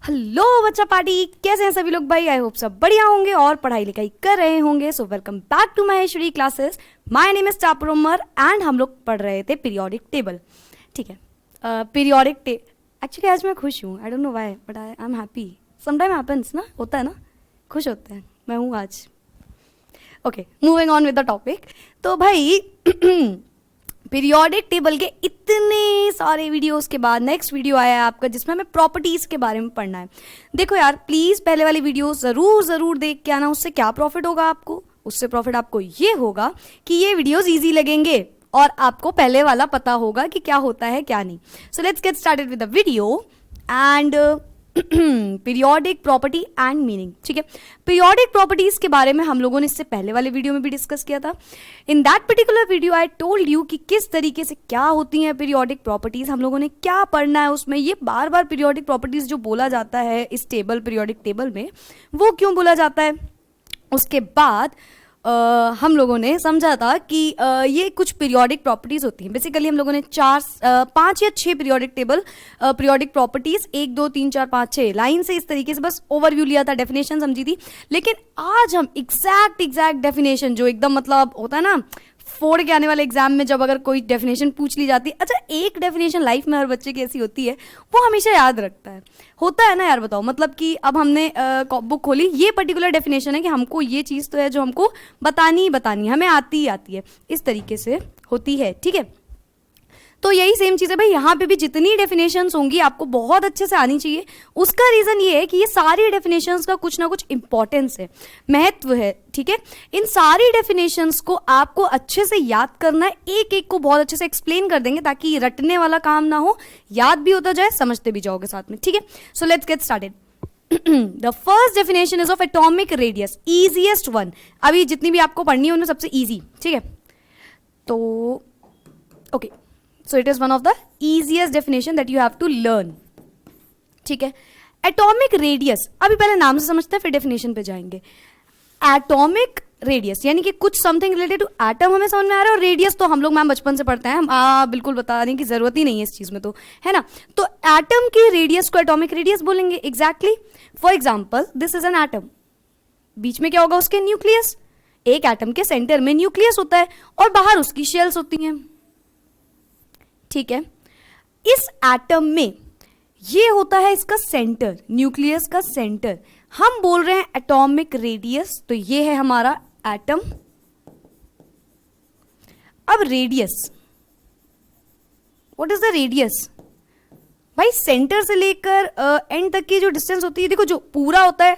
Hello बच्चा party, कैसे हैं सभी लोग भाई। आई होप सब बढ़िया होंगे और पढ़ाई लिखाई कर रहे होंगे। So welcome back to Maheshwari classes. My name is topper Umar and हम लोग पढ़ रहे थे पीरियोडिक टेबल। ठीक है, पीरियोडिक एक्चुअली आज मैं खुश हूँ। I don't know why but I am happy. Sometime happens ना, होता है ना, खुश होते हैं। मैं हूँ आज। Okay, moving on with the topic. तो भाई पीरियोडिक टेबल के इतने सारे वीडियोस के बाद नेक्स्ट वीडियो आया है आपका, जिसमें हमें प्रॉपर्टीज के बारे में पढ़ना है। देखो यार, प्लीज पहले वाली वीडियो जरूर देख के आना। उससे क्या प्रॉफिट होगा आपको? उससे प्रॉफिट आपको ये होगा कि ये वीडियोस इजी लगेंगे और आपको पहले वाला पता होगा कि क्या होता है क्या नहीं। So let's get started with the video and periodic property and meaning. ठीक है, पीरियोडिक प्रॉपर्टीज के बारे में हम लोगों ने इससे पहले वाले वीडियो में भी डिस्कस किया था। In that particular video I told you कि किस तरीके से क्या होती हैं पीरियोडिक प्रॉपर्टीज, हम लोगों ने क्या पढ़ना है उसमें। ये बार बार पीरियोडिक प्रॉपर्टीज जो बोला जाता है इस टेबल, पीरियोडिक टेबल में, वो क्यों बोला जाता है। उसके बाद हम लोगों ने समझा था कि ये कुछ पीरियोडिक प्रॉपर्टीज होती हैं। बेसिकली हम लोगों ने 5 या 6 periodic table periodic properties 1 2 3 4 5 6 line से इस तरीके से बस ओवरव्यू लिया था, डेफिनेशन समझी थी। लेकिन आज हम एग्जैक्ट डेफिनेशन, जो एकदम मतलब होता है ना फोड़ के आने वाले एग्जाम में जब अगर कोई डेफिनेशन पूछ ली जाती है, अच्छा एक डेफिनेशन लाइफ में हर बच्चे की ऐसी होती है, वो हमेशा याद रखता है। होता है ना यार, बताओ। मतलब कि अब हमने बुक खोली, ये पर्टिकुलर डेफिनेशन है कि हमको ये चीज़ तो है जो हमको बतानी ही हमें आती है, इस तरीके से होती है। ठीक है, तो यही सेम चीज़ है भाई, यहाँ पे भी जितनी डेफिनेशंस होंगी आपको बहुत अच्छे से आनी चाहिए। उसका रीज़न ये है कि ये सारी डेफिनेशंस का कुछ ना कुछ इंपॉर्टेंस है, महत्व है। ठीक है, इन सारी डेफिनेशंस को आपको अच्छे से याद करना है, एक एक को बहुत अच्छे से एक्सप्लेन कर देंगे ताकि रटने वाला काम ना हो, याद भी होता जाए, समझते भी जाओगे साथ में। ठीक है, so let's get started. The first definition is of atomic radius, easiest one. अभी जितनी भी आपको पढ़नी है उनमें सबसे ईजी। ठीक है, तो okay, so it is one of the easiest definition that you have to learn. ठीक है, एटॉमिक रेडियस, अभी पहले नाम से समझते हैं फिर डेफिनेशन पे जाएंगे। एटॉमिक रेडियस यानी कि कुछ समथिंग रिलेटेड टू एटम हमें समझ में आ रहा है, और रेडियस तो हम लोग मैम बचपन से पढ़ते हैं, हम बिल्कुल बताने की जरूरत ही नहीं है इस चीज में, तो है ना। तो एटम की रेडियस को एटॉमिक रेडियस बोलेंगे। Exactly, for example this is an atom, बीच में क्या होगा उसके? न्यूक्लियस। एक एटम के सेंटर में न्यूक्लियस होता है और बाहर उसकी शेल्स होती हैं। ठीक है, इस एटम में ये होता है इसका सेंटर, न्यूक्लियस का सेंटर। हम बोल रहे हैं एटॉमिक रेडियस, तो ये है हमारा एटम। अब radius, what is the radius भाई? सेंटर से लेकर एंड तक की जो डिस्टेंस होती है, देखो जो पूरा होता है,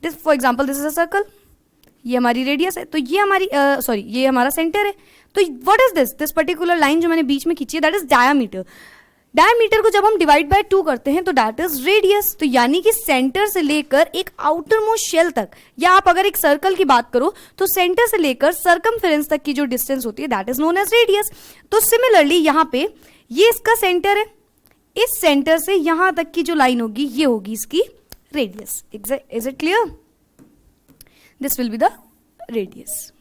for example this is a circle, ये हमारी रेडियस है, तो ये हमारी ये हमारा सेंटर है। तो what is this particular line जो मैंने बीच में खींची है, दैट इज डायामीटर। डायामीटर को जब हम डिवाइड बाय 2 करते हैं तो दैट इज रेडियस। तो यानी कि सेंटर से लेकर एक आउटर मोस्ट शेल तक, या आप अगर एक सर्कल की बात करो तो सेंटर से लेकर सर्कमफेरेंस तक की जो डिस्टेंस होती है that is known as radius. तो सिमिलरली यहाँ पे ये इसका सेंटर है, इस सेंटर से यहां तक की जो लाइन होगी ये होगी इसकी radius. Is it clear? This will be the radius.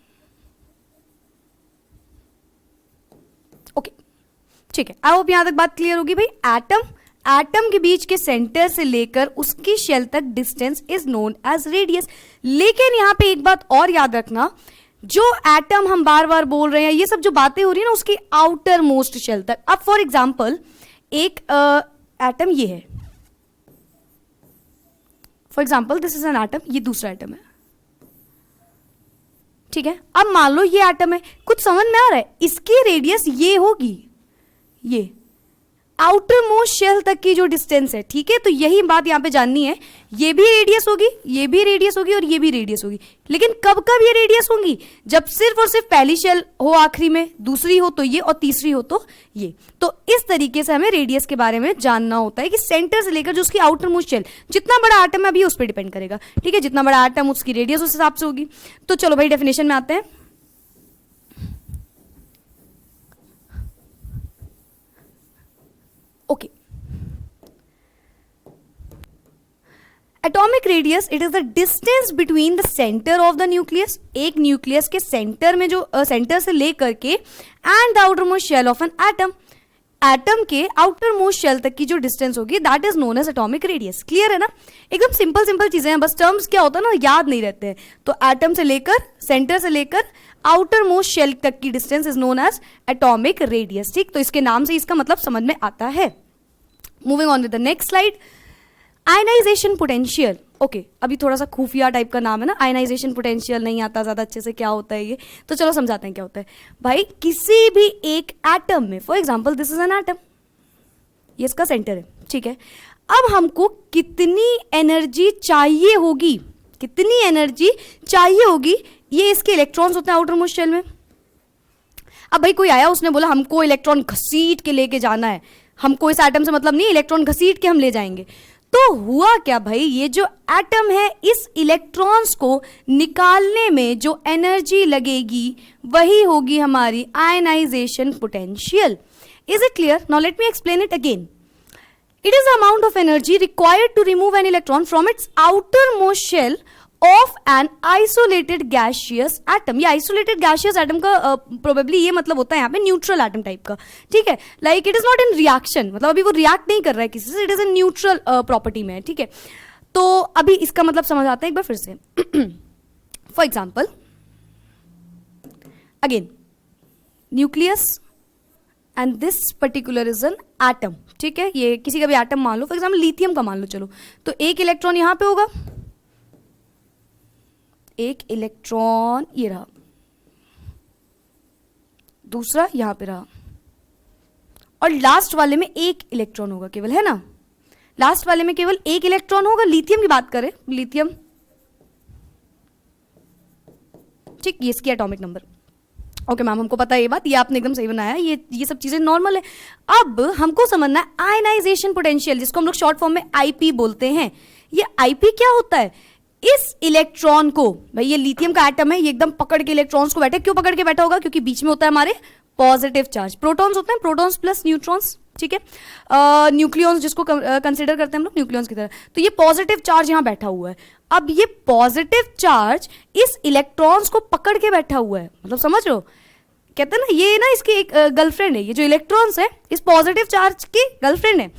Okay, ठीक है, आई होप यहां तक बात क्लियर होगी भाई। एटम के बीच के सेंटर से लेकर उसकी शेल तक distance is known as radius. लेकिन यहां पे एक बात और याद रखना, जो एटम हम बार बार बोल रहे हैं, ये सब जो बातें हो रही है ना उसकी आउटर मोस्ट शेल तक। अब फॉर एग्जाम्पल एक एटम ये है, for example this is an atom, ये दूसरा एटम है। ठीक है, अब मान लो ये एटम है, कुछ समझ में आ रहा है? इसकी रेडियस ये होगी, ये आउटर मोस्ट शेल तक की जो डिस्टेंस है। ठीक है, तो यही बात यहां पे जाननी है, ये भी रेडियस होगी, ये भी रेडियस होगी और ये भी रेडियस होगी। लेकिन कब कब ये रेडियस होंगी? जब सिर्फ और सिर्फ पहली शेल हो आखिरी में, दूसरी हो तो ये, और तीसरी हो तो ये। तो इस तरीके से हमें रेडियस के बारे में जानना होता है कि सेंटर से लेकर जो उसकी आउटर मोस्ट शेल, जितना बड़ा एटम है अभी उस पर डिपेंड करेगा। ठीक है, जितना बड़ा एटम उसकी रेडियस उस हिसाब से होगी। तो चलो भाई डेफिनेशन में आते हैं। Okay, atomic radius it is the distance between the centre of the nucleus, एक न्यूक्लियस के सेंटर में जो सेंटर से लेकर के, and the outer most shell of an atom. Atom के आउटर मोस्ट शेल तक की जो डिस्टेंस होगी that is known as atomic radius. Clear है ना? एकदम सिंपल सिंपल चीजें हैं, बस टर्म्स क्या होता है ना याद नहीं रहते हैं। तो एटम से लेकर, सेंटर से लेकर आउटर मोस्ट शेल तक की distance is known as atomic radius. ठीक, तो इसके नाम से इसका मतलब समझ में आता है। Moving on with the next slide, ionization potential. Okay, अभी थोड़ा सा खुफिया टाइप का नाम है ना, आयनाइजेशन पोटेंशियल, नहीं आता ज़्यादा अच्छे से क्या होता है ये, तो चलो समझाते हैं क्या होता है। भाई किसी भी एक एटम में, for example this is an atom, ये इसका सेंटर है, ठीक है। अब हमको कितनी एनर्जी चाहिए होगी, कितनी एनर्जी चाहिए होगी, ये इसके इलेक्ट्रॉन्स होते हैं आउटर मोस्ट शेल में। अब भाई कोई आया, उसने बोला हमको इलेक्ट्रॉन घसीट के लेके जाना है, हमको इस एटम से मतलब नहीं, इलेक्ट्रॉन घसीट के हम ले जाएंगे। तो हुआ क्या भाई, ये जो एटम है इस इलेक्ट्रॉन्स को निकालने में जो एनर्जी लगेगी वही होगी हमारी ionization potential. Is it clear? Now let me explain it again. It is the amount of energy required to remove an electron from its outermost shell of an isolated gaseous atom। ये isolated gaseous atom का probably ये मतलब होता है यहाँ पे neutral atom type का, ठीक है। Like it is not in reaction, मतलब अभी वो रिएक्ट नहीं कर रहा है किसी से, it is in neutral property में, ठीक है। तो अभी इसका मतलब समझ आता है एक बार फिर से। For example again, nucleus and this particular is an atom, ठीक है। ये किसी का भी एटम मान लो, फॉर एग्जाम्पल लिथियम का मान लो, चलो। तो एक इलेक्ट्रॉन यहां पे होगा, एक इलेक्ट्रॉन ये रहा, दूसरा यहां पे रहा, और लास्ट वाले में एक इलेक्ट्रॉन होगा केवल, है ना। लास्ट वाले में केवल एक इलेक्ट्रॉन होगा, लिथियम की बात करें, लिथियम, ठीक, ये इसकी एटॉमिक नंबर। ओके मैम, हमको पता है ये बात, ये आपने एकदम सही बनाया, ये सब चीजें नॉर्मल है। अब हमको समझना है आयनाइजेशन पोटेंशियल, जिसको हम लोग शॉर्ट फॉर्म में आईपी बोलते हैं। ये आईपी क्या होता है? इस इलेक्ट्रॉन को, भाई ये लिथियम का एटम है, ये एकदम पकड़ के इलेक्ट्रॉन्स को बैठे, क्यों पकड़ के बैठा होगा? क्योंकि बीच में होता है हमारे पॉजिटिव चार्ज, प्रोटॉन्स होते हैं, प्रोटॉन्स प्लस न्यूट्रॉन्स, ठीक है। न्यूक्लियॉन्स जिसको कंसिडर करते हैं हम लोग न्यूक्लियॉन्स की तरह। तो ये पॉजिटिव चार्ज यहां बैठा हुआ है। अब ये पॉजिटिव चार्ज इस इलेक्ट्रॉन्स को पकड़ के बैठा हुआ है, मतलब समझ रहे हो? कहते हैं ना, ये ना इसकी एक गर्लफ्रेंड है, ये जो इलेक्ट्रॉन्स है इस पॉजिटिव चार्ज की गर्लफ्रेंड है।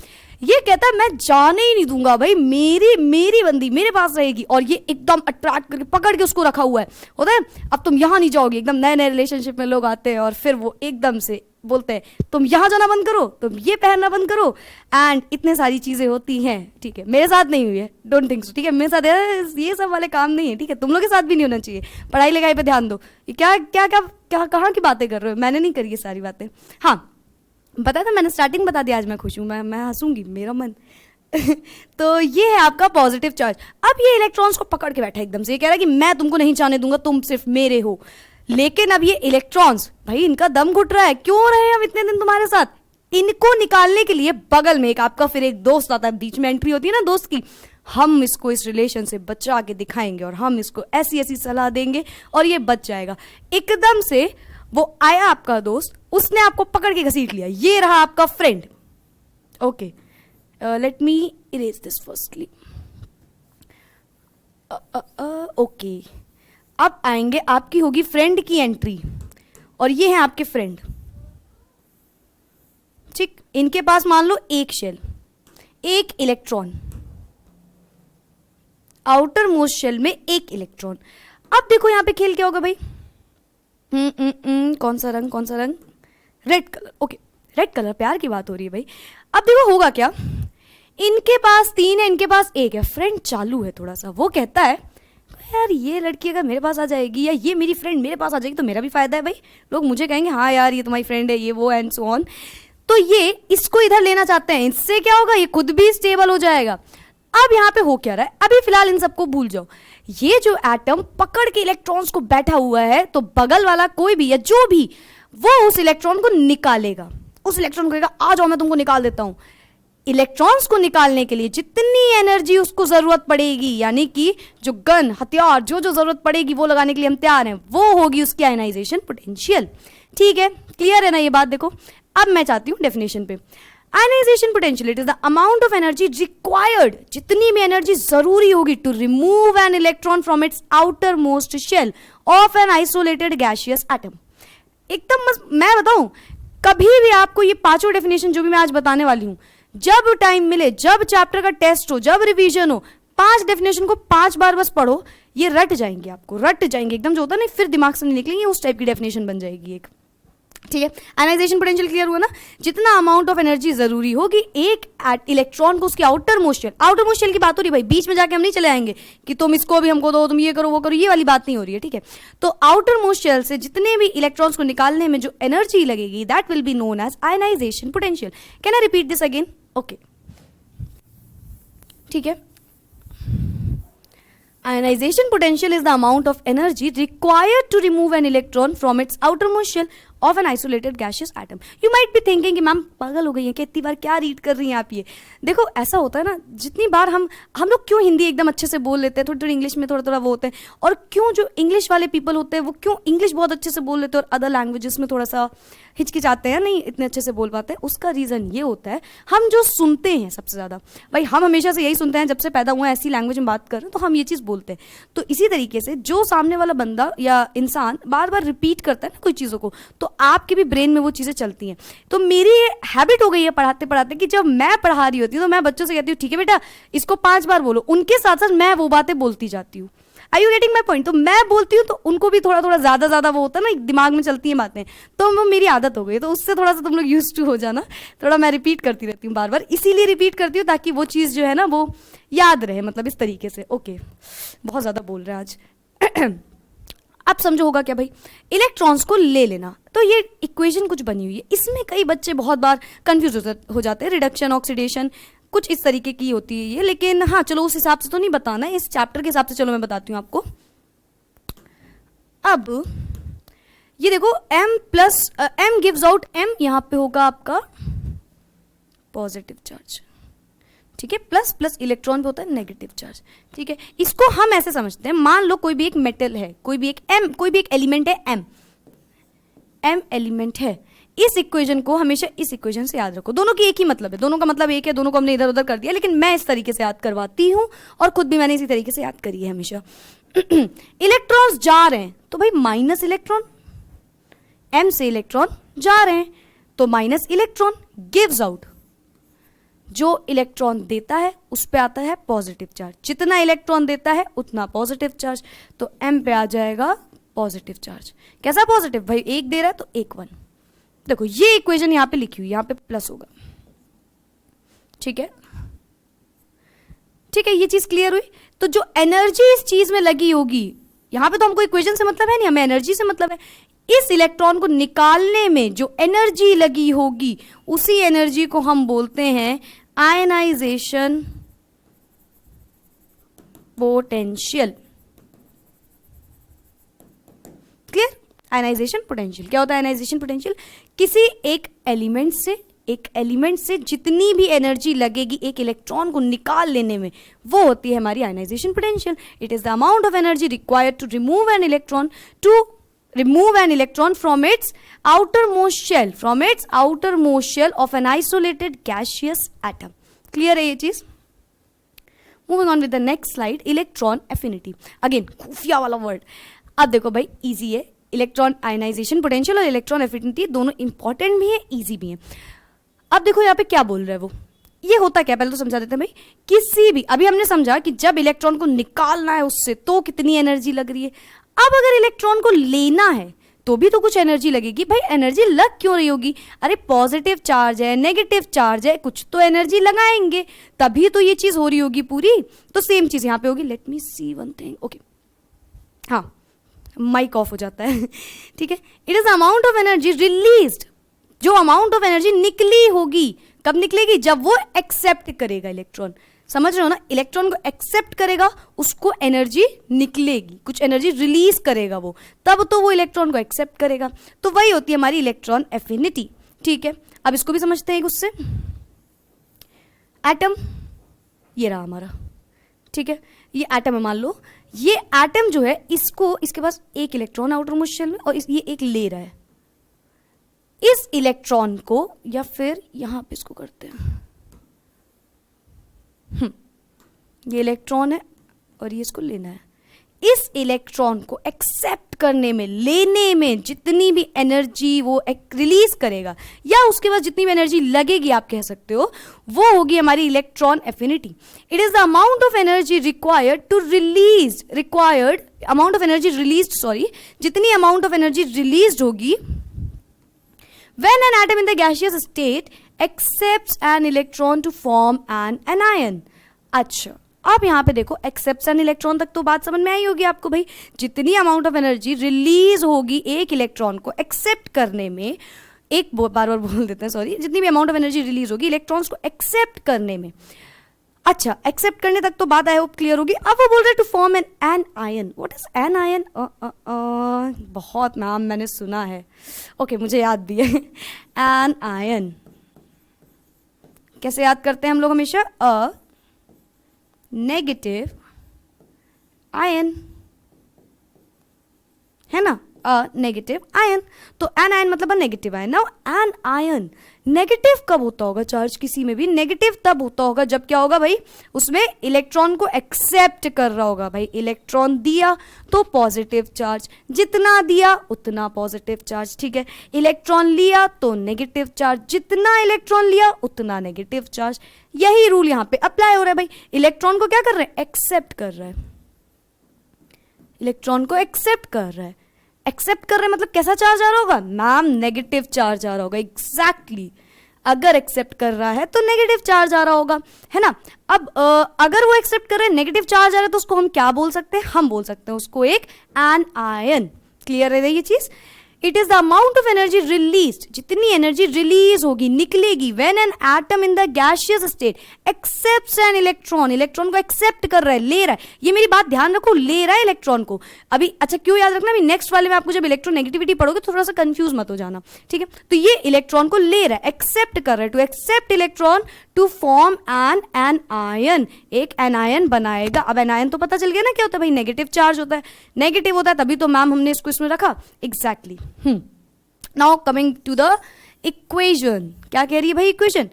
ये कहता है मैं जाने ही नहीं दूंगा भाई, मेरी बंदी मेरे पास रहेगी, और ये एकदम अट्रैक्ट करके पकड़ के उसको रखा हुआ है। होता है, अब तुम यहां नहीं जाओगे। एकदम नए नए रिलेशनशिप में लोग आते हैं और फिर वो एकदम से बोलते हैं तुम यहां जाना बंद करो, तुम ये पहनना बंद करो, एंड इतने सारी चीजें होती हैं, ठीक है। मेरे साथ नहीं हुई है, डोंट थिंक सो, ठीक है। मेरे साथ ये सब वाले काम नहीं है, ठीक है। तुम लोग के साथ भी नहीं होना चाहिए। पढ़ाई लिखाई पे ध्यान दो। ये क्या क्या क्या क्या कहाँ की बातें कर रहे हो? मैंने नहीं करी ये सारी बातें। हाँ, पता था, मैंने स्टार्टिंग बता दिया। आज मैं खुश हूँ, मैं हंसूंगी, मेरा मन। तो ये है आपका पॉजिटिव चार्ज। अब ये इलेक्ट्रॉन्स को पकड़ के बैठा है एकदम से, ये कह रहा है कि मैं तुमको नहीं जाने दूंगा, तुम सिर्फ मेरे हो। लेकिन अब ये इलेक्ट्रॉन्स, भाई इनका दम घुट रहा है, क्यों रहे हम इतने दिन तुम्हारे साथ? इनको निकालने के लिए बगल में एक आपका फिर एक दोस्त आता है, बीच में एंट्री होती है ना दोस्त की। हम इसको इस रिलेशन से बचा के दिखाएंगे और हम इसको ऐसी ऐसी सलाह देंगे और ये बच जाएगा। एकदम से वो आया आपका दोस्त, उसने आपको पकड़ के घसीट लिया, ये रहा आपका friend. Okay, let me erase this firstly. Okay, अब आएंगे, आपकी होगी फ्रेंड की एंट्री, और ये है आपके फ्रेंड, ठीक। इनके पास मान लो एक शेल, एक इलेक्ट्रॉन, आउटर मोस्ट शेल में एक इलेक्ट्रॉन। अब देखो यहां पे खेल क्या होगा भाई? कौन सा रंग, कौन सा रंग? Red colour. Okay, red colour, प्यार की बात हो रही है भाई। अब देखो होगा क्या, इनके पास 3 है, इनके पास 1 है। फ्रेंड चालू है थोड़ा सा, वो कहता है यार ये लड़की अगर मेरे पास आ जाएगी या ये मेरी फ्रेंड मेरे पास आ जाएगी तो मेरा भी फायदा है भाई, लोग मुझे कहेंगे हाँ यार ये तुम्हारी फ्रेंड है, ये वो एंड सो ऑन। तो ये इसको इधर लेना चाहते हैं, इससे क्या होगा, ये खुद भी स्टेबल हो जाएगा। अब यहाँ पे हो क्या रहा है, अभी फिलहाल इन सबको भूल जाओ। ये जो एटम पकड़ के इलेक्ट्रॉन्स को बैठा हुआ है, तो बगल वाला कोई भी या जो भी, वो उस इलेक्ट्रॉन को निकालेगा। उस इलेक्ट्रॉन को कहेगा आ जाओ मैं तुमको निकाल देता हूं। इलेक्ट्रॉन्स को निकालने के लिए जितनी एनर्जी उसको जरूरत पड़ेगी, यानी कि जो गन, हथियार, जो जो जरूरत पड़ेगी वो लगाने के लिए हम तैयार हैं, वो होगी उसकी आयनाइजेशन पोटेंशियल। ठीक है, क्लियर है ना ये बात? देखो अब मैं चाहती हूं डेफिनेशन पे। Ionization potential it is the amount of energy required, जितनी भी एनर्जी जरूरी होगी to remove an electron from its outer most shell of an isolated gaseous atom. एकदम मैं बताऊं, कभी भी आपको ये पांचों डेफिनेशन जो भी मैं आज बताने वाली हूं, जब टाइम मिले, जब चैप्टर का टेस्ट हो, जब रिवीजन हो, 5 डेफिनेशन को 5 बार बस पढ़ो, ये रट जाएंगे, आपको रट जाएंगे एकदम, जो होता है ना फिर दिमाग से नहीं निकलेंगे, उस टाइप की डेफिनेशन बन जाएगी एक। ठीक है, आयनाइजेशन पोटेंशियल क्लियर हुआ ना? जितना अमाउंट ऑफ एनर्जी जरूरी होगी एक इलेक्ट्रॉन को उसकी आउटर मोस्ट शेल की बात हो रही है भाई, बीच में जाके हम नहीं चले आएंगे कि तुम इसको भी हमको दो, तुम ये करो वो करो, ये वाली बात नहीं हो रही है। ठीक है, तो आउटर मोस्ट शेल से जितने भी इलेक्ट्रॉन्स को निकालने में जो एनर्जी लगेगी, that will be known as ionization potential. Can I repeat this again? Okay, ठीक है। Ionization potential is the amount of energy required to remove an electron from its outermost shell of an isolated gaseous atom. You might be thinking कि ma'am पागल हो गई है कि इतनी बार क्या रीड कर रही हैं आप ये। देखो ऐसा होता है ना, जितनी बार हम लोग क्यों हिंदी एकदम अच्छे से बोल लेते हैं, थोड़ी थोड़ी इंग्लिश में थोड़ा थोड़ा वो होते हैं, और क्यों जो इंग्लिश वाले पीपल होते हैं वो क्यों इंग्लिश बहुत अच्छे से बोल लेते हैं और अदर लैंग्वेजेस में थोड़ा सा हिचकिचाते हैं, नहीं इतने अच्छे से बोल पाते हैं। उसका रीज़न ये होता है, हम जो सुनते हैं सबसे ज़्यादा, भाई हम हमेशा से यही सुनते हैं, जब से पैदा हुए हैं ऐसी लैंग्वेज में बात कर रहे हैं तो हम ये चीज़ बोलते हैं। तो इसी तरीके से जो सामने वाला बंदा या इंसान बार बार रिपीट करता है ना कोई चीज़ों को, तो आपके भी ब्रेन में वो चीज़ें चलती हैं। तो मेरी ये हैबिट हो गई है पढ़ाते पढ़ाते कि जब मैं पढ़ा रही होती हूँ तो मैं बच्चों से कहती हूँ ठीक है बेटा इसको 5 बार बोलो, उनके साथ साथ मैं वो बातें बोलती जाती हूँ। Are you getting my point? तो मैं बोलती हूँ तो उनको भी थोड़ा थोड़ा ज़्यादा वो होता है ना, दिमाग में चलती हैं बातें, तो वो मेरी आदत हो गई। तो उससे थोड़ा सा तुम लोग यूज टू हो जाना, थोड़ा मैं रिपीट करती रहती हूँ बार बार, इसीलिए रिपीट करती हूँ ताकि वो चीज़ जो है ना वो याद रहे, मतलब इस तरीके से। ओके, बहुत ज़्यादा बोल रहे हैं आज। अब समझो होगा क्या भाई, इलेक्ट्रॉन्स को ले लेना, तो ये इक्वेशन कुछ बनी हुई है, इसमें कई बच्चे बहुत बार कंफ्यूज हो जाते हैं। रिडक्शन, ऑक्सीडेशन, कुछ इस तरीके की होती है ये, लेकिन हाँ चलो उस हिसाब से तो नहीं बताना है, इस चैप्टर के हिसाब से चलो मैं बताती हूँ आपको। अब ये देखो M गिव्स आउट M, यहाँ पे होगा आपका पॉजिटिव चार्ज, ठीक है, प्लस इलेक्ट्रॉन पे होता है नेगेटिव चार्ज। ठीक है, इसको हम ऐसे समझते हैं, मान लो कोई भी एक मेटल है, कोई भी एक एलिमेंट है M एलिमेंट है, इस इक्वेशन को हमेशा इस इक्वेशन से याद रखो। दोनों की एक ही मतलब है, दोनों का मतलब एक है, दोनों को हमने इधर उधर कर दिया, लेकिन मैं इस तरीके से याद करवाती हूँ और खुद भी मैंने इसी तरीके से याद करी है हमेशा। इलेक्ट्रॉन्स जा रहे हैं तो भाई माइनस इलेक्ट्रॉन, M से इलेक्ट्रॉन जा रहे हैं तो माइनस इलेक्ट्रॉन गिव्स आउट, जो इलेक्ट्रॉन देता है उस पे आता है पॉजिटिव चार्ज, जितना इलेक्ट्रॉन देता है उतना पॉजिटिव चार्ज, तो M पे आ जाएगा पॉजिटिव चार्ज। कैसा पॉजिटिव भाई, एक दे रहा है तो एक 1। देखो ये इक्वेशन यहां पे लिखी हुई, यहां पे प्लस होगा, ठीक है, ठीक है, ये चीज क्लियर हुई। तो जो एनर्जी इस चीज में लगी होगी, यहां पे तो हमको इक्वेशन से मतलब है नहीं, हमें एनर्जी से मतलब है। इस इलेक्ट्रॉन को निकालने में जो एनर्जी लगी होगी, उसी एनर्जी को हम बोलते हैं ionization potential. Clear? Ionization potential क्या होता है? आयनाइजेशन पोटेंशियल किसी एक एलिमेंट से जितनी भी एनर्जी लगेगी एक इलेक्ट्रॉन को निकाल लेने में, वो होती है हमारी ionization potential. It is the amount of energy required to remove an electron from its outermost shell of an isolated gaseous atom. Clear है ये चीज? Moving on with the next slide, electron affinity. Again खुफिया वाला word. अब देखो भाई easy है, electron ionization potential और इलेक्ट्रॉन एफिनिटी दोनों इंपॉर्टेंट भी है, इजी भी है। अब देखो यहाँ पे क्या बोल रहे हैं वो, ये होता क्या पहले तो समझा देते हैं भाई। किसी भी, अभी हमने समझा कि जब इलेक्ट्रॉन को निकालना है उससे तो कितनी एनर्जी लग रही है। अब अगर इलेक्ट्रॉन को लेना है तो भी तो कुछ एनर्जी लगेगी। भाई एनर्जी लग क्यों रही होगी? अरे पॉजिटिव चार्ज है, नेगेटिव चार्ज है, कुछ तो एनर्जी लगाएंगे तभी तो ये चीज हो रही होगी पूरी। तो सेम चीज यहाँ पे होगी। लेट मी सी वन थिंग। ओके, हाँ माइक ऑफ हो जाता है ठीक है। It is amount of energy released, जो अमाउंट ऑफ एनर्जी निकली होगी, कब निकलेगी? जब वो एक्सेप्ट करेगा इलेक्ट्रॉन। समझ रहे हो ना? इलेक्ट्रॉन को एक्सेप्ट करेगा, उसको एनर्जी निकलेगी, कुछ एनर्जी रिलीज करेगा वो, तब तो वो इलेक्ट्रॉन को एक्सेप्ट करेगा। तो वही होती है हमारी इलेक्ट्रॉन एफिनिटी। ठीक है, अब इसको भी समझते हैं उससे। एटम ये रहा हमारा, ठीक है, ये एटम है। मान लो ये एटम जो है, इसको, इसके पास एक इलेक्ट्रॉन आउटर मोस्ट शेल में और ये एक ले रहा है। इस इलेक्ट्रॉन को, या फिर यहां पे इसको करते हैं, ये इलेक्ट्रॉन है और ये इसको लेना है। इस इलेक्ट्रॉन को एक्सेप्ट करने में, लेने में जितनी भी एनर्जी वो रिलीज करेगा या उसके बाद जितनी भी एनर्जी लगेगी आप कह सकते हो, वो होगी हमारी electron affinity. It is the amount of energy required to release, amount of energy release, जितनी अमाउंट ऑफ एनर्जी रिलीज होगी when an atom in the gaseous state accepts an electron to form an anion. अच्छा, अब यहाँ पे देखो accept an electron तक तो बात समझ में आई होगी आपको भाई. जितनी अमाउंट ऑफ एनर्जी रिलीज होगी एक इलेक्ट्रॉन को एक्सेप्ट करने में, एक बार बार बोल देते हैं सॉरी, जितनी भी अमाउंट ऑफ एनर्जी रिलीज होगी इलेक्ट्रॉन्स को एक्सेप्ट करने में. अच्छा, एक्सेप्ट करने तक तो बात आई होप क्लियर होगी. अब वो बोल रहे to form anion. What is anion? बहुत नाम मैंने सुना है. ओके, मुझे याद भी है. एन आयन कैसे याद करते हैं हम लोग हमेशा? अ नेगेटिव आयन, है ना, अ नेगेटिव आयन. तो एन आयन मतलब a negative ion. Now anion negative कब होता होगा चार्ज? किसी में भी नेगेटिव तब होता होगा जब क्या होगा भाई, उसमें इलेक्ट्रॉन को एक्सेप्ट कर रहा होगा. भाई इलेक्ट्रॉन दिया तो पॉजिटिव चार्ज, जितना दिया उतना पॉजिटिव चार्ज. ठीक है, इलेक्ट्रॉन लिया तो नेगेटिव चार्ज, जितना इलेक्ट्रॉन लिया उतना नेगेटिव चार्ज. यही रूल यहां पे अप्लाई हो रहा है भाई. इलेक्ट्रॉन को क्या कर रहे हैं? एक्सेप्ट कर रहा है. इलेक्ट्रॉन को एक्सेप्ट कर रहा है. एक्सेप्ट कर रहे हैं मतलब कैसा चार्ज आ रहा होगा मैम? नेगेटिव चार्ज आ रहा होगा. एग्जैक्टली, अगर एक्सेप्ट कर रहा है तो नेगेटिव चार्ज आ रहा होगा, है ना. अब अगर वो एक्सेप्ट कर रहे हैं, नेगेटिव चार्ज आ रहा है, तो उसको हम क्या बोल सकते हैं? हम बोल सकते हैं उसको एक एन आयन. क्लियर है ये चीज? It is the amount of energy release, जितनी एनर्जी रिलीज होगी, निकलेगी, when an atom in the gaseous state accepts an electron. Electron को एक्सेप्ट कर रहा है, ले रहा है. ये मेरी बात ध्यान रखो, ले रहा है इलेक्ट्रॉन को. अभी अच्छा क्यों याद रखना, अभी नेक्स्ट वाले में आपको जब इलेक्ट्रोनेगेटिविटी पढ़ोगे थोड़ा सा कंफ्यूज मत हो जाना. ठीक है, तो ये इलेक्ट्रॉन को ले रहा है, एक्सेप्ट कर रहा है. To accept electron to form anion, एक एनायन बनाएगा. अब एनायन तो पता चल गया ना क्या होता है भाई? नेगेटिव चार्ज होता है. नेगेटिव होता है तभी तो मैम हमने इसको इसमें रखा. Exactly. Now coming to the equation. क्या कह रही है भाई इक्वेशन?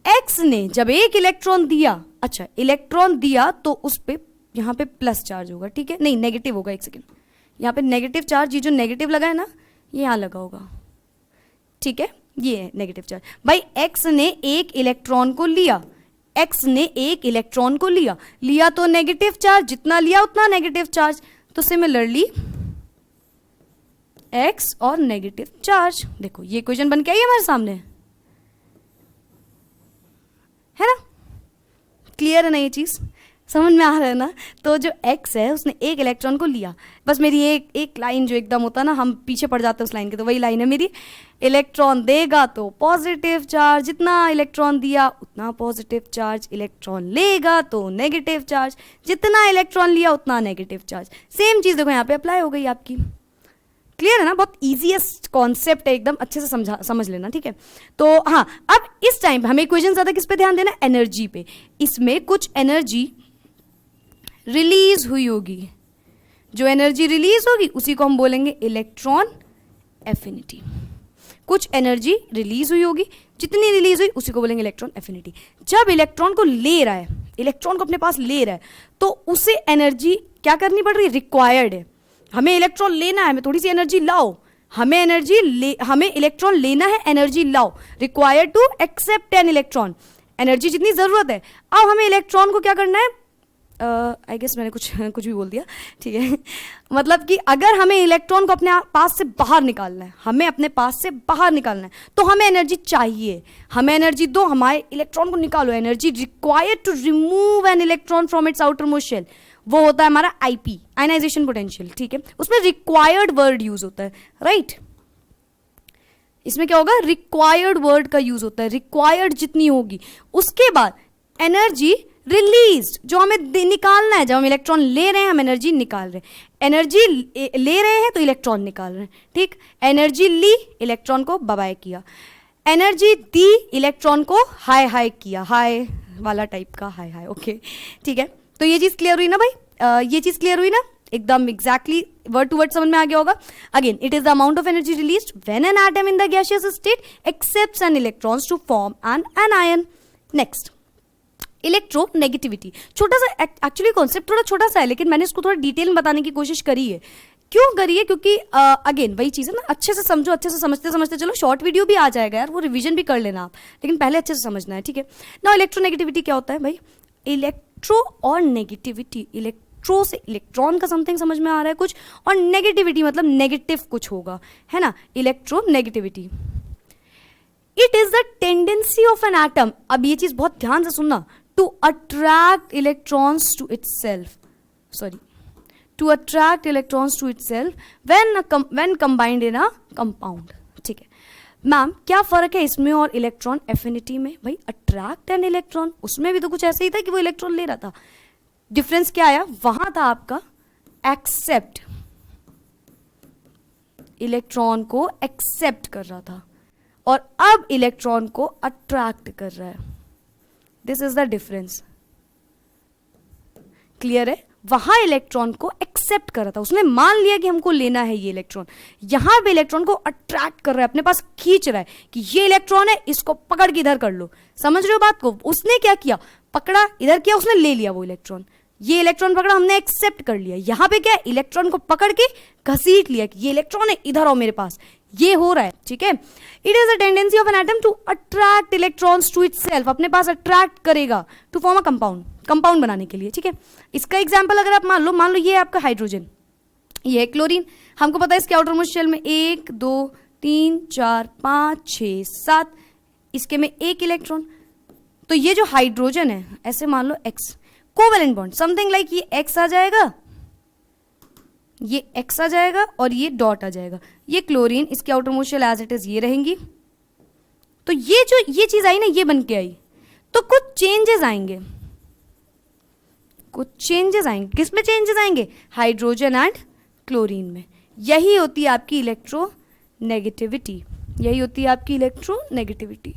एक्स ने जब एक इलेक्ट्रॉन दिया, अच्छा इलेक्ट्रॉन दिया तो उस पे यहां पे प्लस चार्ज होगा. ठीक है, नहीं नेगेटिव होगा. एक सेकेंड, यहां पे नेगेटिव चार्ज, ये जो नेगेटिव लगा है ना, ये यहां लगा होगा. ठीक है, ये है नेगेटिव चार्ज. भाई एक्स ने एक इलेक्ट्रॉन को लिया, एक्स ने एक इलेक्ट्रॉन को लिया तो नेगेटिव चार्ज, जितना लिया उतना नेगेटिव चार्ज. तो सिमिलरली एक्स और नेगेटिव चार्ज. देखो ये इक्वेशन बन के आई है हमारे सामने, है ना. क्लियर है ना ये चीज? समझ में आ रहा है ना. तो जो x है उसने एक इलेक्ट्रॉन को लिया, बस मेरी एक लाइन जो एकदम होता है ना, हम पीछे पड़ जाते हैं उस लाइन के, तो वही लाइन है मेरी. इलेक्ट्रॉन देगा तो पॉजिटिव चार्ज, जितना इलेक्ट्रॉन दिया उतना पॉजिटिव चार्ज. इलेक्ट्रॉन लेगा तो नेगेटिव चार्ज, जितना इलेक्ट्रॉन लिया उतना नेगेटिव चार्ज. सेम चीज देखो यहाँ पे अप्लाई हो गई आपकी. क्लियर है ना? बहुत इजीएस्ट कॉन्सेप्ट है, एकदम अच्छे से समझ लेना. ठीक है, तो हाँ, अब इस टाइम हमें इक्वेशन ज्यादा किस पे ध्यान देना? एनर्जी पे. इसमें कुछ एनर्जी रिलीज हुई होगी, जो एनर्जी रिलीज होगी उसी को हम बोलेंगे इलेक्ट्रॉन एफिनिटी. कुछ एनर्जी रिलीज हुई होगी, जितनी रिलीज हुई उसी को बोलेंगे इलेक्ट्रॉन एफिनिटी. जब इलेक्ट्रॉन को ले रहा है, इलेक्ट्रॉन को अपने पास ले रहा है, तो उसे एनर्जी क्या करनी पड़ रही है? रिक्वायर्ड है. हमें इलेक्ट्रॉन लेना है, हमें थोड़ी सी एनर्जी लाओ. हमें इलेक्ट्रॉन लेना है, एनर्जी लाओ. Required to accept an electron, energy जितनी जरूरत है. अब हमें इलेक्ट्रॉन को क्या करना है? आई गेस मैंने कुछ भी बोल दिया. ठीक है, मतलब कि अगर हमें इलेक्ट्रॉन को अपने पास से बाहर निकालना है, हमें अपने पास से बाहर निकालना है, तो हमें एनर्जी चाहिए. हमें एनर्जी दो, हमारे इलेक्ट्रॉन को निकालो. Energy required to remove an electron from its outer most shell, वो होता है हमारा आईपी, आयनाइजेशन पोटेंशियल. ठीक है, उसमें रिक्वायर्ड वर्ड यूज होता है, राइट. इसमें क्या होगा? रिक्वायर्ड वर्ड का यूज होता है. रिक्वायर्ड जितनी होगी, उसके बाद एनर्जी रिलीज, जो हमें निकालना है. जब हम इलेक्ट्रॉन ले रहे हैं, हम एनर्जी निकाल रहे हैं. एनर्जी ले रहे हैं तो इलेक्ट्रॉन निकाल रहे हैं. ठीक, एनर्जी ली, इलेक्ट्रॉन को बाय किया. एनर्जी दी, इलेक्ट्रॉन को हाई किया, हाई वाला टाइप का हाई. ओके, ठीक है, तो ये चीज क्लियर हुई ना भाई? ये चीज क्लियर हुई ना? एकदम एग्जैक्टली वर्ड टू वर्ड समझ में आ गया होगा. Again, it is the amount of energy released when an atom in the gaseous state accepts an electrons to form anion. Next, electronegativity, छोटा सा एक्चुअली कॉन्सेप्ट थोड़ा छोटा सा है, लेकिन मैंने इसको थोड़ा डिटेल में बताने की कोशिश करी है। क्यों करी है? क्योंकि अगेन वही चीज़ है ना, अच्छे से समझो, अच्छे से समझते समझते चलो, शॉर्ट वीडियो भी आ जाएगा यार, वो रिवीजन भी कर लेना आप, लेकिन पहले अच्छे से समझना है, ठीक है ना। इलेक्ट्रोनेगेटिविटी क्या होता है भाई? इलेक्ट्रो और नेगेटिविटी, इलेक्ट्रो से इलेक्ट्रॉन का समथिंग समझ में आ रहा है कुछ, और नेगेटिविटी मतलब नेगेटिव कुछ होगा, है ना। Electronegativity, it is the tendency of an atom, अब ये चीज बहुत ध्यान से सुनना, to attract electrons to itself, sorry, to attract electrons to itself when combined in a compound, ठीक है। मैम क्या फर्क है इसमें और इलेक्ट्रॉन एफिनिटी में? भाई अट्रैक्ट एन इलेक्ट्रॉन, उसमें भी तो कुछ ऐसे ही था कि वो इलेक्ट्रॉन ले रहा था। डिफरेंस क्या आया? वहां था आपका एक्सेप्ट, इलेक्ट्रॉन को एक्सेप्ट कर रहा था, और अब इलेक्ट्रॉन को अट्रैक्ट कर रहा है। This is the difference, clear है? वहां इलेक्ट्रॉन को एक्सेप्ट कर रहा था, उसने मान लिया कि हमको लेना है ये इलेक्ट्रॉन, यहां पे इलेक्ट्रॉन को अट्रैक्ट कर रहा है, अपने पास खींच रहा है कि ये इलेक्ट्रॉन है, इसको पकड़ के इधर कर लो। समझ रहे हो बात को? उसने क्या किया? पकड़ा, इधर किया, उसने ले लिया वो इलेक्ट्रॉन, ये इलेक्ट्रॉन पकड़ा, हमने एक्सेप्ट कर लिया। यहां पे क्या है? इलेक्ट्रॉन को पकड़ के घसीट लिया कि ये इलेक्ट्रॉन है, इधर आओ मेरे पास, ये हो रहा है, ठीक है। It is a tendency of an atom to attract electrons to itself, अपने पास अट्रैक्ट करेगा to form a compound, compound बनाने के लिए, ठीक है। इसका एग्जांपल अगर आप मान लो ये है आपका हाइड्रोजन, ये है क्लोरीन, हमको पता है इसके आउटर मोस्ट शेल में 1 2 3 4 5 6 7, इसके में एक इलेक्ट्रॉन, तो ये जो हाइड्रोजन है ऐसे मान लो X, covalent bond something like, ये एक्स आ जाएगा, ये एक्स आ जाएगा, और ये डॉट आ जाएगा, ये क्लोरीन, इसके outer most shell as it is ये रहेंगी। तो ये जो ये चीज आई ना, ये बन के आई, तो कुछ चेंजेस आएंगे, कुछ चेंजेस आएंगे, किसमें चेंजेस आएंगे? हाइड्रोजन एंड क्लोरीन में। यही होती है आपकी इलेक्ट्रोनेगेटिविटी, यही होती है आपकी इलेक्ट्रोनेगेटिविटी।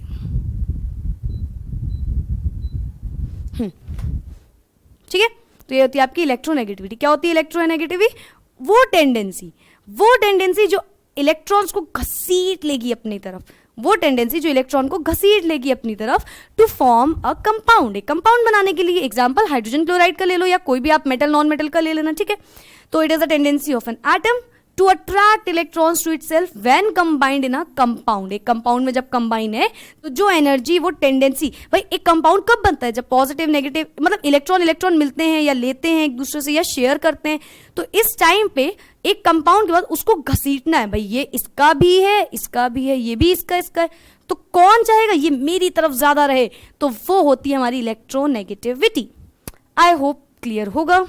ठीक है, तो ये होती है आपकी इलेक्ट्रोनेगेटिविटी। क्या होती है इलेक्ट्रोनेगेटिविटी? वो टेंडेंसी जो इलेक्ट्रॉन्स को घसीट लेगी अपनी तरफ, वो टेंडेंसी जो इलेक्ट्रॉन को घसीट लेगी अपनी तरफ टू फॉर्म अ कंपाउंड, एक कंपाउंड बनाने के लिए। एग्जांपल हाइड्रोजन क्लोराइड का ले लो, या कोई भी आप मेटल नॉन मेटल का ले लेना, ठीक है। तो it is a tendency of an atom to attract electrons to itself when combined in a compound. एक कंपाउंड में जब कंबाइन है तो जो एनर्जी, वो टेंडेंसी, भाई एक कंपाउंड कब बनता है? जब पॉजिटिव नेगेटिव मतलब इलेक्ट्रॉन मिलते हैं या लेते हैं एक दूसरे से या शेयर करते हैं, तो इस टाइम पे एक कंपाउंड के बाद उसको घसीटना है, भाई ये इसका भी है, इसका भी है, ये भी इसका है, तो कौन चाहेगा ये मेरी तरफ ज्यादा रहे? तो वो होती है हमारी इलेक्ट्रोनेगेटिविटी। आई होप क्लियर होगा।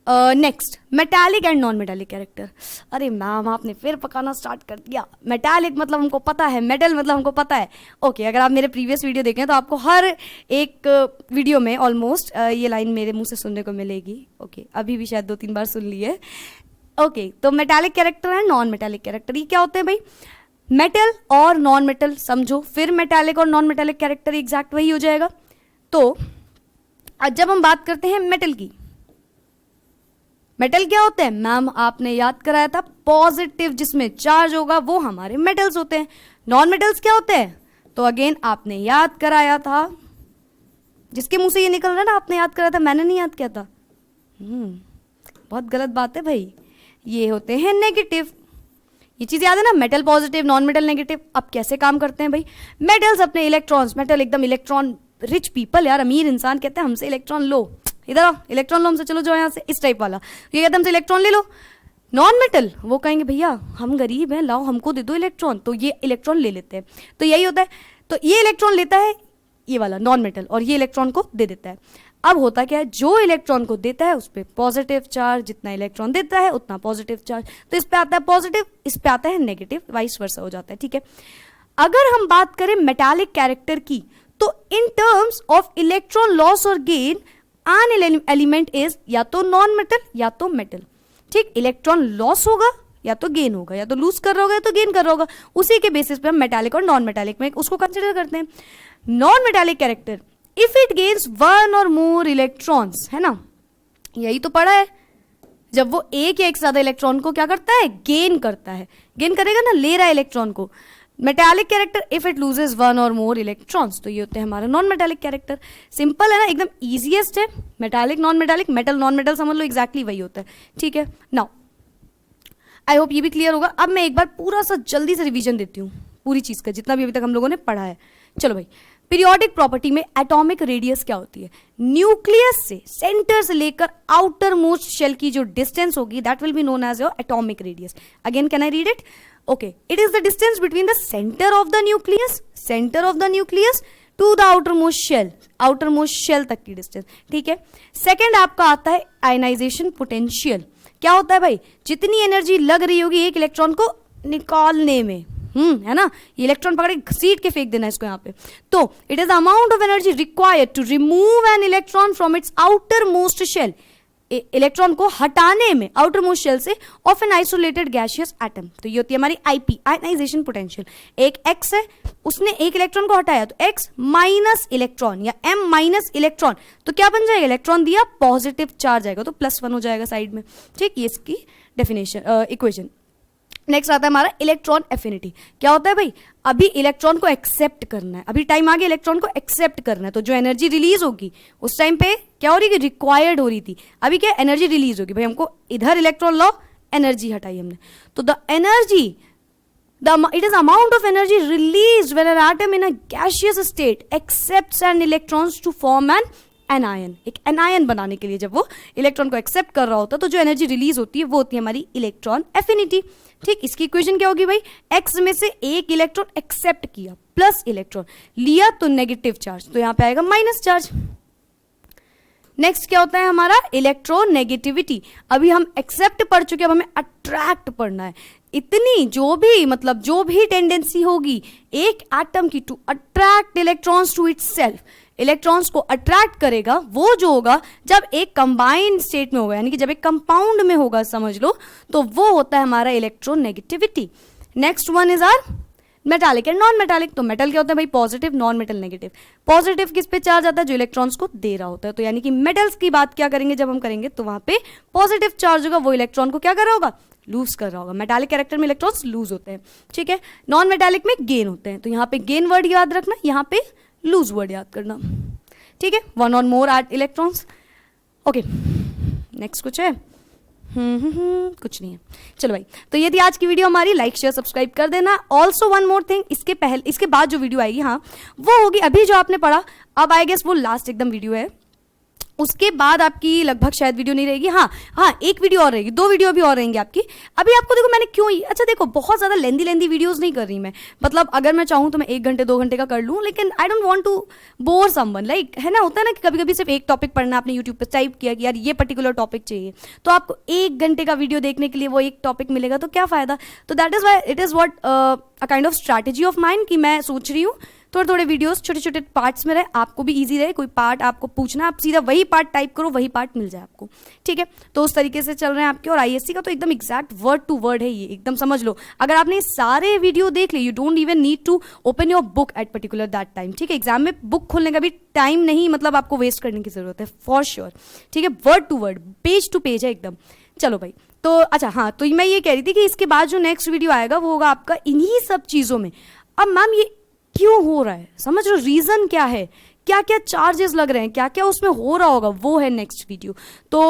Next, metallic and non metallic character. अरे मैम आपने फिर पकाना स्टार्ट कर दिया। मेटालिक मतलब हमको पता है, मेटल मतलब हमको पता है। ओके, अगर आप मेरे प्रीवियस वीडियो देखें तो आपको हर एक वीडियो में ऑलमोस्ट ये लाइन मेरे मुंह से सुनने को मिलेगी। ओके, अभी भी शायद 2-3 बार सुन ली है। ओके, तो metallic character and non metallic character, ये क्या होते हैं भाई? मेटल और नॉन मेटल समझो, फिर मेटालिक और नॉन मेटालिक कैरेक्टर एग्जैक्ट वही हो जाएगा। तो जब हम बात करते हैं मेटल की, मेटल क्या होते हैं? मैम आपने याद कराया था, पॉजिटिव जिसमें चार्ज होगा वो हमारे मेटल्स होते हैं। नॉन मेटल्स क्या होते हैं? तो अगेन आपने याद कराया था, जिसके मुंह से ये निकल रहा है ना, आपने याद कराया था, मैंने नहीं याद किया था। बहुत गलत बात है भाई। ये होते हैं नेगेटिव। ये चीज याद है ना, metal positive, non metal negative. अब कैसे काम करते हैं भाई? मेटल्स अपने इलेक्ट्रॉन्स, मेटल एकदम इलेक्ट्रॉन रिच पीपल, यार अमीर इंसान कहते हैं हमसे इलेक्ट्रॉन लो, इधर आओ इलेक्ट्रॉन लो हमसे, चलो जो यहाँ से, इस टाइप वाला। ये कहते हैं हमसे इलेक्ट्रॉन ले लो। नॉन मेटल वो कहेंगे भैया हम गरीब हैं, लाओ हमको दे दो इलेक्ट्रॉन, तो ये इलेक्ट्रॉन ले लेते हैं। तो यही होता है, तो ये इलेक्ट्रॉन लेता है ये वाला नॉन मेटल, और ये इलेक्ट्रॉन को दे देता है। अब होता क्या है, जो इलेक्ट्रॉन को देता है उस पर पॉजिटिव चार्ज, जितना इलेक्ट्रॉन देता है उतना पॉजिटिव चार्ज, तो इस पे आता है पॉजिटिव, इस पे आता है नेगेटिव, वाइस वर्सा हो जाता है। ठीक है, अगर हम बात करें मेटालिक कैरेक्टर की, तो in terms of electron loss और गेन, एन एलिमेंट इज या तो नॉन मेटल या तो मेटल। ठीक, इलेक्ट्रॉन लॉस होगा या तो गेन होगा, या तो लूज कर रहा होगा या तो गेन कर रहा होगा, उसी के बेसिस पे हम मेटालिक और नॉन मेटालिक में उसको कंसिडर करते हैं। Non metallic character, if it gains 1 और मोर इलेक्ट्रॉन्स, है ना, यही तो पढ़ा है, जब वो एक या एक से ज्यादा इलेक्ट्रॉन को क्या करता है, गेन करता है, गेन करेगा ना, ले रहा है इलेक्ट्रॉन को, metallic character if it loses one और मोर इलेक्ट्रॉन्स, तो ये होते हैं हमारा नॉन मेटालिक कैरेक्टर। सिंपल है ना, एकदम ईजिएस्ट है। Metallic non metallic, metal non metal समझ लो, एग्जैक्टली वही होता है। ठीक है, नाउ आई होप ये भी क्लियर होगा। अब मैं एक बार पूरा सा जल्दी से रिवीजन देती हूँ पूरी चीज का, जितना भी अभी तक हम लोगों ने पढ़ा है। चलो भाई, पीरियोडिक प्रॉपर्टी में एटॉमिक रेडियस क्या होती है? न्यूक्लियस से, सेंटर से लेकर आउटर मोस्ट शेल की जो डिस्टेंस होगी that will be known as your atomic radius. Again can I read it? Okay, it is the distance between the centre of the nucleus to the outer most shell तक की distance. ठीक है, second आपका आता है ionization potential. क्या होता है भाई? जितनी एनर्जी लग रही होगी एक इलेक्ट्रॉन को निकालने में, है ना, ये इलेक्ट्रॉन पकड़ के घसीट के फेंक देना है इसको यहाँ पे। तो it is the amount of energy required to remove an electron from its outer most shell, electron को हटाने में आउटर मोस्ट शेल से of an isolated gaseous atom. तो ये होती है हमारी आईपी, आयनाइजेशन पोटेंशियल। एक एक्स है, उसने एक इलेक्ट्रॉन को हटाया तो एक्स माइनस इलेक्ट्रॉन या एम माइनस इलेक्ट्रॉन, तो क्या बन जाएगा? इलेक्ट्रॉन दिया, पॉजिटिव चार्ज आएगा तो +1 हो जाएगा साइड में। ठीक, ये इसकी डेफिनेशन इक्वेशन। नेक्स्ट आता है हमारा इलेक्ट्रॉन एफिनिटी। क्या होता है भाई? अभी इलेक्ट्रॉन को एक्सेप्ट करना है, अभी टाइम आ गया इलेक्ट्रॉन को एक्सेप्ट करना है, तो जो एनर्जी रिलीज होगी उस टाइम पे क्या हो रही है? रिक्वायर्ड हो रही थी, अभी क्या एनर्जी रिलीज होगी भाई, हमको इधर इलेक्ट्रॉन लो, एनर्जी हटाई हमने, तो the energy it is amount of energy released when an atom in a gaseous state accepts an electrons to form an anion. एक एनायन बनाने के लिए जब वो इलेक्ट्रॉन को एक्सेप्ट कर रहा होता है तो जो एनर्जी रिलीज होती है वो होती है हमारी इलेक्ट्रॉन एफिनिटी। ठीक, इसकी इक्वेशन क्या होगी भाई? एक्स में से एक इलेक्ट्रॉन एक्सेप्ट किया प्लस इलेक्ट्रॉन लिया तो नेगेटिव चार्ज, तो यहां पे आएगा माइनस चार्ज। नेक्स्ट क्या होता है हमारा? इलेक्ट्रोनेगेटिविटी। अभी हम एक्सेप्ट पढ़ चुके, अब हमें अट्रैक्ट पढ़ना है। इतनी जो भी टेंडेंसी होगी एक एटम की to attract electrons to itself, electrons को अट्रैक्ट करेगा, वो जो होगा जब एक कंबाइंड स्टेट में होगा, यानी कि जब एक कंपाउंड में होगा समझ लो, तो वो होता है हमारा electronegativity. Next one is are metallic and non metallic. तो मेटल क्या होता है भाई? Positive, non metal negative. Positive किस पे चार्ज आता है? जो इलेक्ट्रॉन्स को दे रहा होता है, तो यानी कि मेटल्स की बात क्या करेंगे जब हम करेंगे, तो वहां पे पॉजिटिव चार्ज होगा, वो इलेक्ट्रॉन को क्या कर रहा होगा? लूज कर रहा होगा। मेटालिक कैरेक्टर में इलेक्ट्रॉन्स लूज होते हैं। ठीक है, नॉन मेटालिक में गेन होते हैं, तो यहाँ पे गेन वर्ड याद रखना, यहाँ पे लूज वर्ड याद करना। ठीक है, वन और more at electrons. Okay, next कुछ है? कुछ नहीं है। चलो भाई, तो ये थी आज की वीडियो हमारी। लाइक शेयर सब्सक्राइब कर देना। ऑल्सो वन मोर थिंग, इसके बाद जो वीडियो आएगी, हाँ वो होगी अभी जो आपने पढ़ा, अब आई गेस वो लास्ट एकदम वीडियो है, उसके बाद आपकी लगभग शायद वीडियो नहीं रहेगी। हाँ, एक वीडियो और रहेगी, 2 वीडियो भी और रहेंगी आपकी। अभी आपको देखो मैंने क्यों, अच्छा देखो बहुत ज़्यादा लेंदी वीडियोस नहीं कर रही मैं, मतलब अगर मैं चाहूँ तो मैं 1 घंटे 2 घंटे का कर लूँ, लेकिन I don't want to bore someone, like है ना, होता है ना कि कभी कभी सिर्फ एक टॉपिक पढ़ना, आपने यूट्यूब पर टाइप किया कि यार ये पर्टिकुलर टॉपिक चाहिए, तो आपको 1 घंटे का वीडियो देखने के लिए वो एक टॉपिक मिलेगा, तो क्या फ़ायदा। तो that is why it is what a kind of strategy of mind कि मैं सोच रही हूँ थोड़े वीडियोस छोटे छोटे पार्ट्स में रहे, आपको भी इजी रहे, कोई पार्ट आपको पूछना आप सीधा वही पार्ट टाइप करो, वही पार्ट मिल जाए आपको। ठीक है, तो उस तरीके से चल रहे हैं आपके। और आईएससी का तो एकदम एग्जैक्ट वर्ड टू वर्ड है ये, एकदम समझ लो। अगर आपने सारे वीडियो देख लिए, you don't even need to open your book at particular that time. ठीक है, एग्जाम में बुक खोलने का भी टाइम नहीं, मतलब आपको वेस्ट करने की जरूरत है फॉर श्योर। ठीक है, word to word, page to page है एकदम। चलो भाई, तो अच्छा हाँ, तो मैं ये कह रही थी कि इसके बाद जो नेक्स्ट वीडियो आएगा वो होगा आपका इन्हीं सब चीज़ों में। अब मैम ये क्यों हो रहा है, समझ लो रीजन क्या है, क्या क्या चार्जेस लग रहे हैं, क्या क्या उसमें हो रहा होगा, वो है नेक्स्ट वीडियो। तो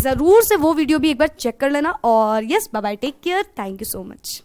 ज़रूर से वो वीडियो भी एक बार चेक कर लेना। और yes, bye bye, take care, thank you so much.